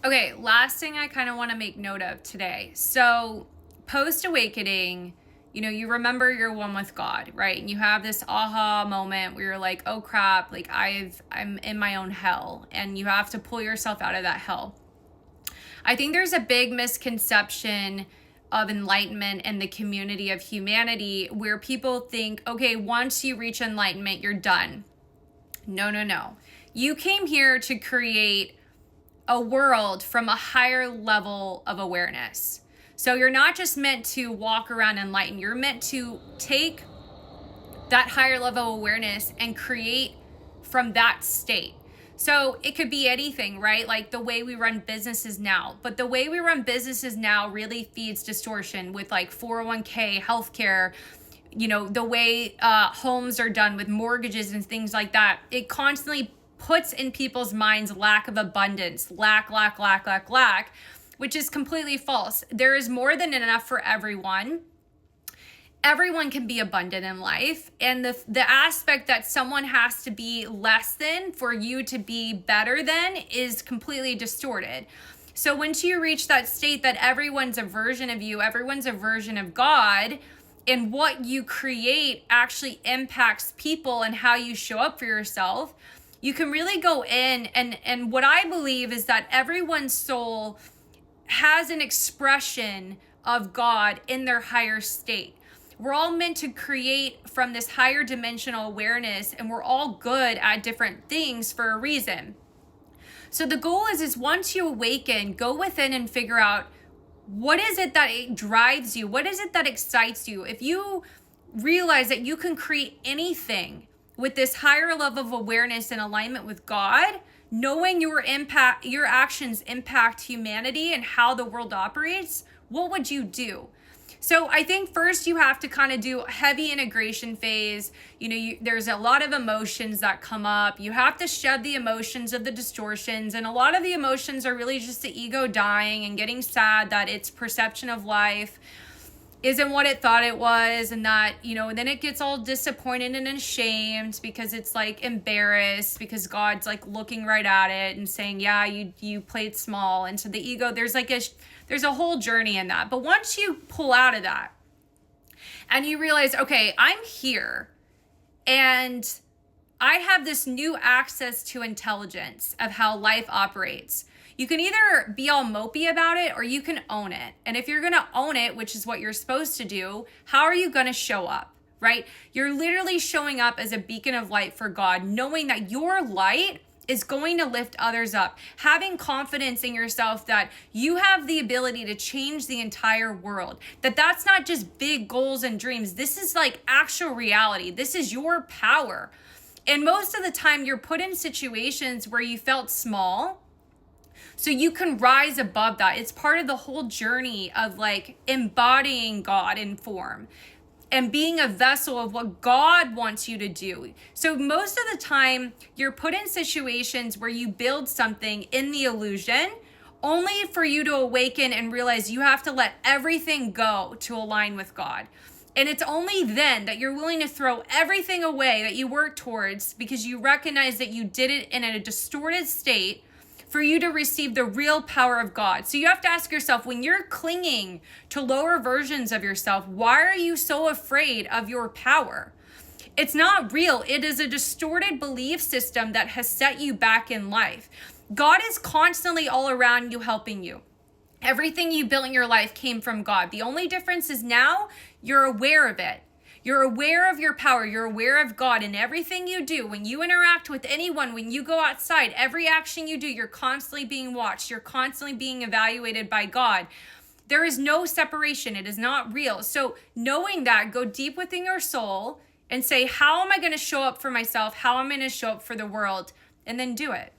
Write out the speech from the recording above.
Okay, last thing I kind of want to make note of today. So, post awakening, you remember you're one with God, right? And you have this aha moment where you're like, "Oh crap, like I'm in my own hell." And you have to pull yourself out of that hell. I think there's a big misconception of enlightenment and the community of humanity where people think, "Okay, once you reach enlightenment, you're done." No, no, no. You came here to create a world from a higher level of awareness. So you're not just meant to walk around enlightened, you're meant to take that higher level of awareness and create from that state. So it could be anything, right? Like the way we run businesses now. But the way we run businesses now really feeds distortion with like 401k, healthcare, the way homes are done with mortgages and things like that. It constantly puts in people's minds lack of abundance, lack, which is completely false. There is more than enough for everyone. Everyone can be abundant in life, and the aspect that someone has to be less than for you to be better than is completely distorted. So once you reach that state that everyone's a version of you, everyone's a version of God, and what you create actually impacts people and how you show up for yourself, you can really go in and what I believe is that everyone's soul has an expression of God in their higher state. We're all meant to create from this higher dimensional awareness, and we're all good at different things for a reason. So the goal is once you awaken, go within and figure out what is it that it drives you? What is it that excites you? If you realize that you can create anything with this higher level of awareness and alignment with God, knowing your actions impact humanity and how the world operates, what would you do? So I think first you have to kind of do a heavy integration phase. There's a lot of emotions that come up. You have to shed the emotions of the distortions. And a lot of the emotions are really just the ego dying and getting sad that its perception of life isn't what it thought it was, and that, then it gets all disappointed and ashamed because it's like embarrassed because God's like looking right at it and saying, yeah, you played small. And so the ego, there's a whole journey in that. But once you pull out of that and you realize, okay, I'm here and I have this new access to intelligence of how life operates. You can either be all mopey about it or you can own it. And if you're going to own it, which is what you're supposed to do, how are you going to show up, right? You're literally showing up as a beacon of light for God, knowing that your light is going to lift others up, having confidence in yourself that you have the ability to change the entire world, that's not just big goals and dreams. This is like actual reality. This is your power. And most of the time you're put in situations where you felt small, so you can rise above that. It's part of the whole journey of like embodying God in form and being a vessel of what God wants you to do. So most of the time you're put in situations where you build something in the illusion only for you to awaken and realize you have to let everything go to align with God. And it's only then that you're willing to throw everything away that you work towards because you recognize that you did it in a distorted state for you to receive the real power of God. So you have to ask yourself, when you're clinging to lower versions of yourself, why are you so afraid of your power? It's not real. It is a distorted belief system that has set you back in life. God is constantly all around you, helping you. Everything you built in your life came from God. The only difference is now you're aware of it. You're aware of your power. You're aware of God in everything you do. When you interact with anyone, when you go outside, every action you do, you're constantly being watched. You're constantly being evaluated by God. There is no separation. It is not real. So knowing that, go deep within your soul and say, how am I going to show up for myself? How am I going to show up for the world? And then do it.